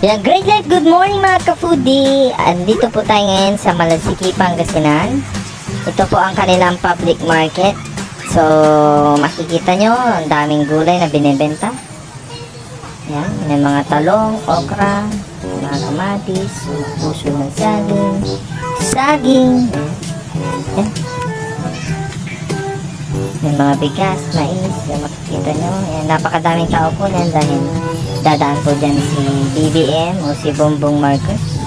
Yan, great life, good morning mga ka-foodie. Andito po tayo ngayon sa Malasiki, Pangasinan. Ito po ang kanilang public market. So, makikita nyo, ang daming gulay na binibenta. Yan, may mga talong, okra, mga kamatis, puso ng saging. Yan. May mga bigas, mais, yan makikita nyo. Yan, napakadaming tao po yan dahil dadaan po dyan si BBM o si Bongbong Marcos.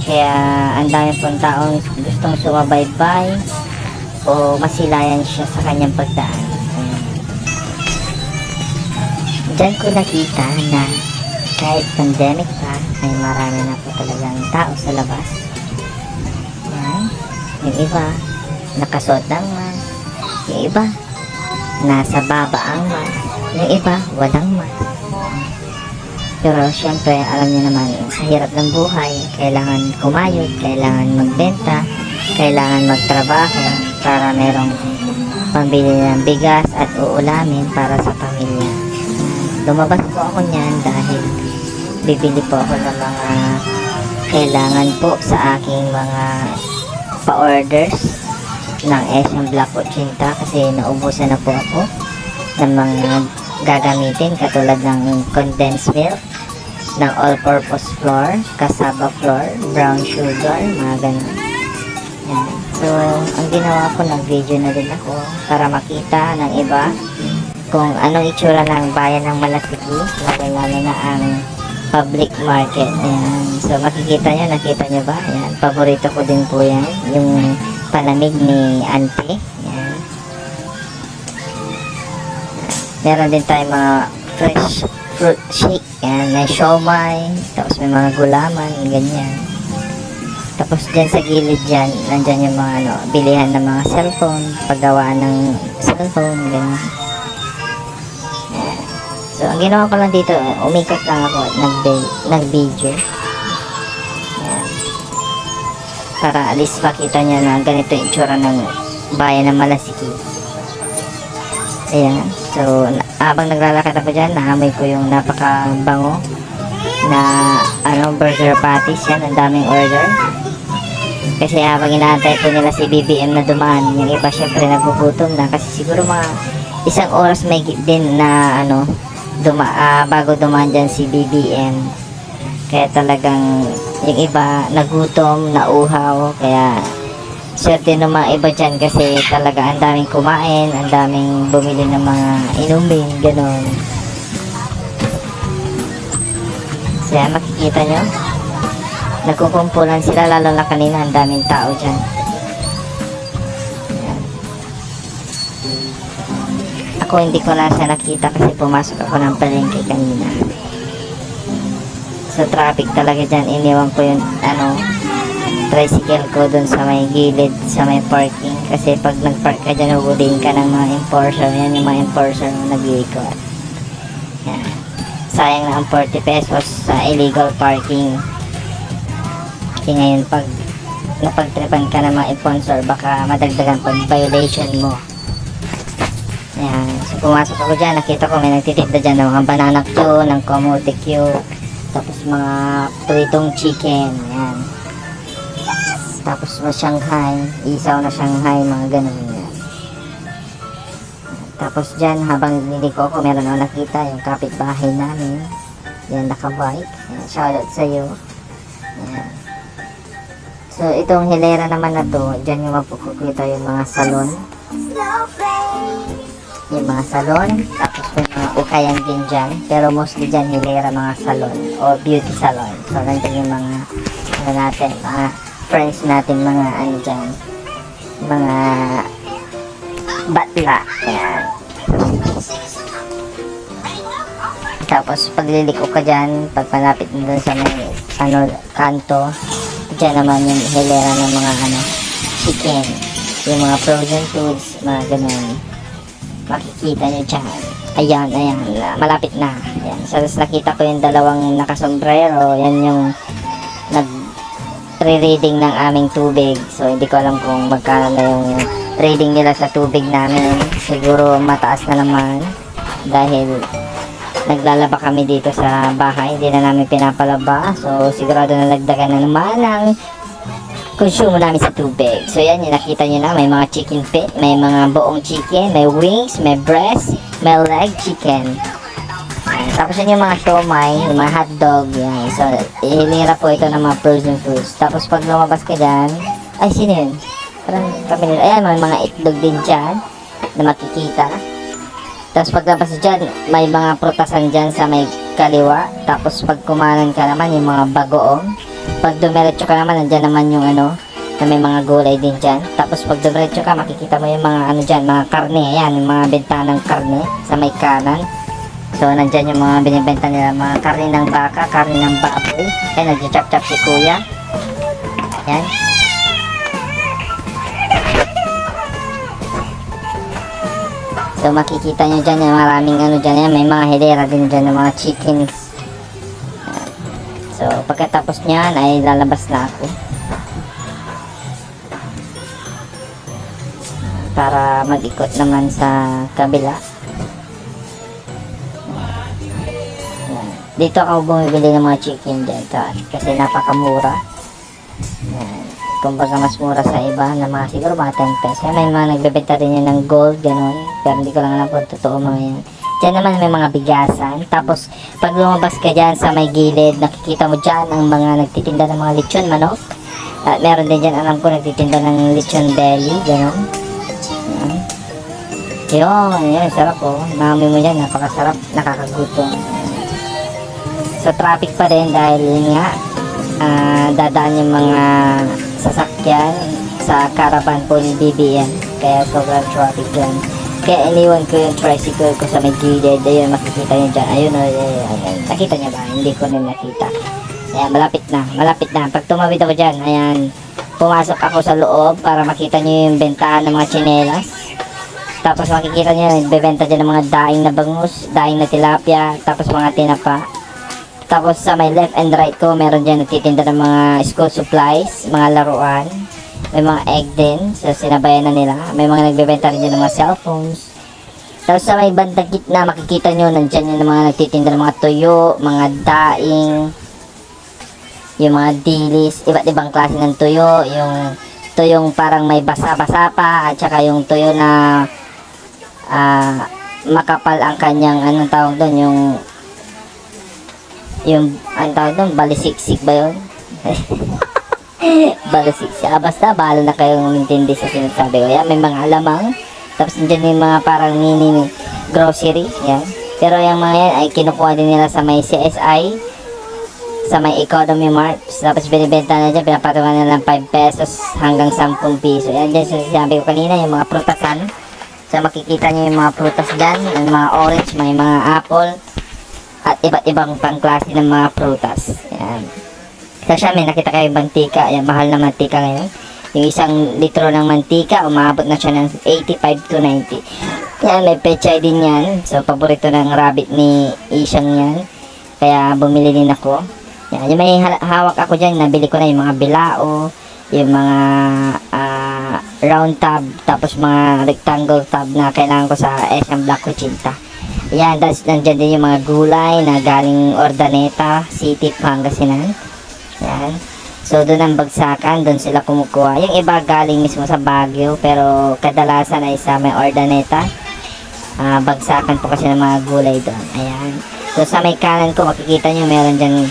Kaya ang dami pong taong gustong sumabaybay o masilayan siya sa kanyang pagdaan. Diyan ko nakita na kahit pandemic pa ay marami na po talagang tao sa labas. Yan. Yung iba nakasuot ng mask, yung iba nasa baba ang mask, yung iba walang mask. Pero syempre, alam niyo naman, sa hirap ng buhay, kailangan kumayod, kailangan magbenta, kailangan magtrabaho para merong pambili ng bigas at uulamin para sa pamilya. Lumabas po ako niyan dahil bibili po ako ng mga kailangan po sa aking mga pa-orders ng Asian Black 80 kasi naubusan na po ako ng mga gagamitin katulad ng condensed milk, ng all-purpose flour, cassava flour, brown sugar, mga ganun. Yan. So, ang ginawa ko, nag-video na din ako para makita ng iba kung anong itsura ng bayan ng Malasiki, lalo na ang public market. Ayan. So, makikita nyo, nakita nyo ba? Ayan. Paborito ko din po yan, yung palamig ni Auntie. Ayan. Meron din tayong mga fresh fruit shake. Yan, may siomay, tapos may mga gulaman, ganyan. Tapos dyan sa gilid dyan, nandyan yung mga bilihan ng mga cellphone, paggawaan ng cellphone, ganyan. Yan. So, ang ginawa ko lang dito, umikot lang ako, nag-video. Yan. Para at least makita niya na ganito yung itsura ng bayan ng Malasiki. Ayan. So, habang naglalakad ako dyan, naamoy ko yung napakabango na burger patties. Yan, ang daming order. Kasi habang inaantay po nila si BBM na dumaan, yung iba syempre nagugutom na. Kasi siguro mga isang oras may din na bago dumaan dyan si BBM. Kaya talagang yung iba nagutom, nauhaw. Kaya swerte ng mga iba dyan kasi talaga ang daming kumain, ang daming bumili ng mga inumin, gano'n. So yan, makikita nyo, nagkukumpulan sila, lalo na kanina, ang daming tao dyan. Yan. Ako hindi ko na siya nakita kasi pumasok ako ng palengke kanina. So traffic talaga dyan, iniwan ko yung tricycle ko dun sa may gilid, sa may parking. Kasi pag nag-park ka dyan, huhulihin ka ng mga enforcer. Yan yung mga enforcer na nag-iikot. Yan. Sayang na ang 40 pesos sa illegal parking. Kasi ngayon, pag napagtripan ka ng mga enforcer, baka madagdagan pag violation mo. Yan. So, pumasok ako dyan, nakita ko may nagtitinda dyan ng mga banana Q, ng kamote Q, tapos mga pritong chicken. Yan. Tapos Shanghai, isaw na Shanghai, mga ganun yan. Tapos dyan, habang niliko ako, meron ako nakita yung kapitbahay namin. Yan, nakabike. Shoutout sa iyo. Yan. So, itong hilera naman na to, dyan yung mapukukita yung mga salon. Yung mga salon. Tapos may mga ukayan din dyan. Pero mostly dyan, hilera mga salon o beauty salon. So, nandiyan yung mga natin, mga friends natin, mga dyan, mga batla. Ayan. Tapos pagliliko ka dyan, pag malapit mo dun sa may kanto, dyan naman yung hilera ng mga chicken, yung mga frozen foods, mga ganun. Makikita nyo dyan. Ayan, malapit na. Ayan. So, nakita ko yung dalawang nakasombrero. Yan yung re-reading ng aming tubig. So, hindi ko alam kung magkano na yung reading nila sa tubig namin. Siguro mataas na naman dahil naglalaba kami dito sa bahay. Hindi na namin pinapalaba. So, sigurado na nagdagan na naman ang consume namin sa tubig. So, yan, yung nakita nyo na. May mga chicken feet, may mga buong chicken, may wings, may breast, may leg chicken. Yan. Tapos yun yung mga siomai, yung mga hotdog. Yan. So, ihilira po ito ng mga frozen foods. Tapos pag lumabas ka dyan, ay, sino yun? Parang kami nila. Ayan, may mga itlog din dyan na makikita. Tapos paglabas dyan, may mga prutasan dyan sa may kaliwa. Tapos pag kumanan ka naman, yung mga bagoong. Pag dumiretso ka naman, nandyan naman yung ano, na may mga gulay din dyan. Tapos pag dumiretso ka, makikita mo yung mga ano dyan, mga karne. Ayan, yung mga bentanang karne sa may kanan. So, nandyan yung mga binibenta nila, mga karne ng baka, karne ng baboy. Ayan, nag-chop-chop si kuya. Ayan. So, makikita nyo dyan, yung maraming ano dyan, yan. May mga hilera din dyan, yung mga chickens. So, pagkatapos niyan ay lalabas na ako para mag-ikot naman sa kabila. Yan. Dito ako bumibili ng mga chicken dito kasi napakamura. Yan. Kumbaga mas mura sa iba na mga siguro mga 10 pesos. May mga nagbebenta rin yan ng gold, ganun. Pero hindi ko lang alam kung totoo mga yan. Diyan naman may mga bigasan. Tapos, pag lumabas ka dyan sa may gilid, nakikita mo dyan ang mga nagtitinda ng mga lechon manok. At meron din dyan, alam ko, nagtitinda ng lechon belly, gano'n. Yun, sarap po. Naamoy mo dyan, napakasarap, nakakagutom. So, traffic pa rin dahil yun nga, dadaan yung mga sasakyan sa caravan po ni BBM. Kaya sobrang traffic dyan. Kaya iniwan ko yung tricycle ko sa may gilid. Ayun, makikita nyo dyan. Ayun, ayun. Nakita nyo ba? Hindi ko rin nakita. Ayan, malapit na. Malapit na. Pag tumawid ako dyan, ayan, pumasok ako sa loob para makita nyo yung bentahan ng mga tsinelas. Tapos makikita nyo, nagbebenta dyan ng mga daing na bangus, daing na tilapia, tapos mga tinapa. Tapos sa may left and right ko, meron dyan nagtitinda ng mga school supplies, mga laruan. May mga egg din, so sinabayan na nila. May mga nagbebenta rin dyan ng mga cellphones. Tapos sa may bandang gitna, makikita nyo, nandyan yung mga nagtitinda ng mga tuyo, mga daing, yung mga dilis, iba't ibang klase ng tuyo, yung tuyong parang may basa-basa pa, at saka yung tuyo na makapal ang kanyang, anong tawag doon, anong tawag doon, balisiksik ba yun? Balisiksik. Basta, bahala na kayong intindi sa sinasabi ko. Yan, may mga alamang. Tapos, dyan yung mga parang mini grocery. Yan. Pero yung mga yan ay kinukuha din nila sa may CSI, sa may Economy Mart. Tapos, binibenta na dyan, pinapatungan na ng 5 pesos hanggang 10 piso. Yan, dyan sinasabi ko kanina, yung mga prutasan. So, makikita nyo yung mga prutas dyan, yung mga orange, may mga apple, at iba't ibang pangklase ng mga prutas. Yan. Tapos may nakita kayo mantika. Ayan, mahal na mantika ngayon. Yung 1 litro ng mantika, umabot na siya ng 85 to 90. Yan, may pechay din yan. So, paborito ng rabbit ni Isang yan. Kaya, bumili din ako. Yan, yung may hawak ako dyan, nabili ko na yung mga bilao, yung mga round tab, tapos mga rectangle tab na kailangan ko sa SM Black Cuchinta. Yan, tapos nandyan din yung mga gulay na galing Ordaneta, City, Pangasinan. Yan. So, doon ang bagsakan, doon sila kumukuha. Yung iba galing mismo sa Baguio, pero kadalasan ay sa may Ordaneta. Bagsakan po kasi ng mga gulay doon. Ayan. So, sa may kanan ko, makikita nyo, meron dyan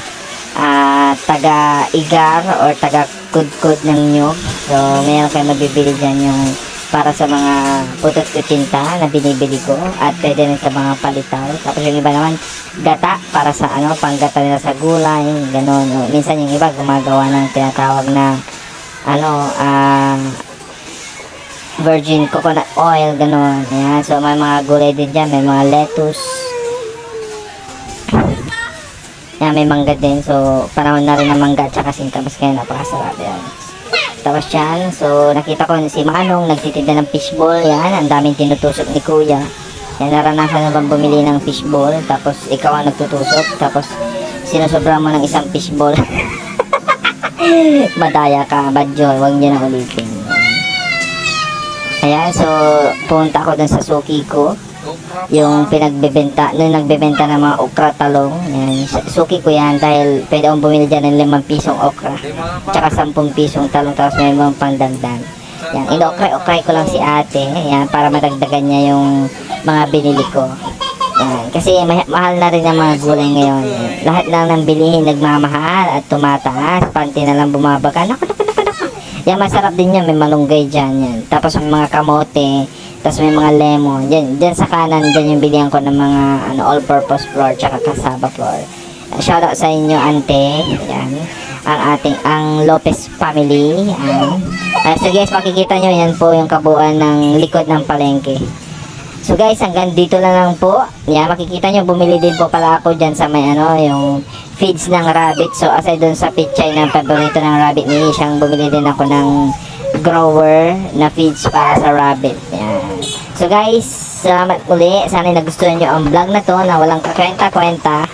taga-igar or taga-kudkud ng nyug. So, meron kayo mabibili dyan yung para sa mga putot kuchinta na binibili ko at pwede rin sa mga palitaw. Tapos yung iba naman gata para sa panggata nila sa gulay, gano'n. O, minsan yung iba gumagawa ng tinatawag na virgin coconut oil, gano'n. Ayan, so may mga gulay din dyan, may mga lettuce. Ayan, may mangga din. So panahon na rin ng mangga at saka singkamas, kaya napakasarap yan. Tapos yan, so nakita ko si Manong nagtitinda ng fishball. Yan, ang daming tinutusok ni Kuya. Yan, naranasan na bang bumili ng fishball, tapos ikaw ang nagtutusok, tapos sinusobra mo ng isang fishball. Madaya ka, badyo, huwag niyo na ulitin. Ayan, so punta ako dun sa suki ko. yung pinagbebenta, nung nagbebenta ng mga okra talong. Yan, suki ko yan dahil pwede akong bumili dyan ng 5 pisong okra. Tsaka 10 pisong talong, tapos may mga pangdagdag. Yan, inokray-okray ko lang si ate, yan, para madagdagan niya yung mga binili ko. Yan, kasi mahal na rin ang mga gulay ngayon. Lahat lang ng bilihin nagmamahal at tumataas, panty na lang bumabaga. Naku. Yan, masarap din yan, may malunggay dyan yan. Tapos ang mga kamote, tapos may mga lemon. Dyan sa kanan, dyan yung bilihan ko ng mga all-purpose flour, tsaka cassava flour. Shoutout sa inyo, ante. Yan, ang Lopez family. So guys, makikita nyo, yan po yung kabuuan ng likod ng palengke. So guys, hanggang dito lang po. Yan, makikita nyo, bumili din po pala ako dyan sa may yung feeds ng rabbit. So aside dun sa pichay ng paborito ng rabbit ni Ishang, bumili din ako ng grower na feeds para sa rabbit. Yan. So guys, salamat muli. Sana nagustuhan nyo ang vlog na to na walang kakwenta-kwenta.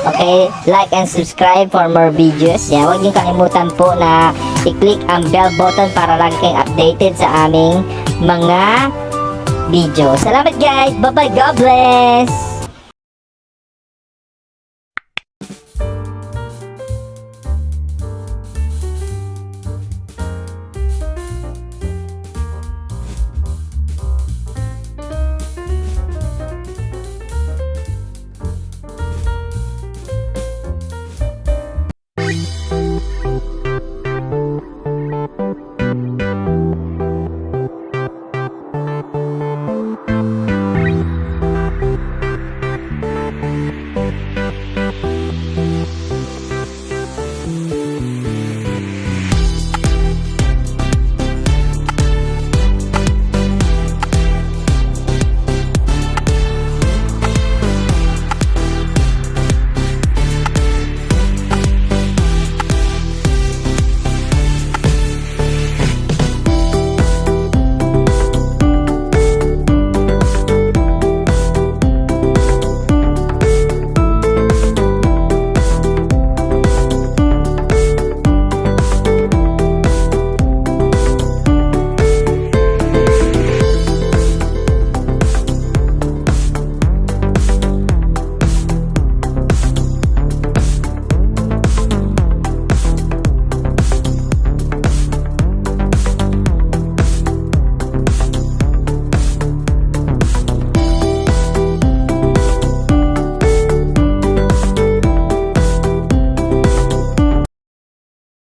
Okay, like and subscribe for more videos. Yan, huwag niyong kalimutan po na i-click ang bell button para lagi kayong updated sa aming mga video. Salamat guys! Bye-bye! God bless!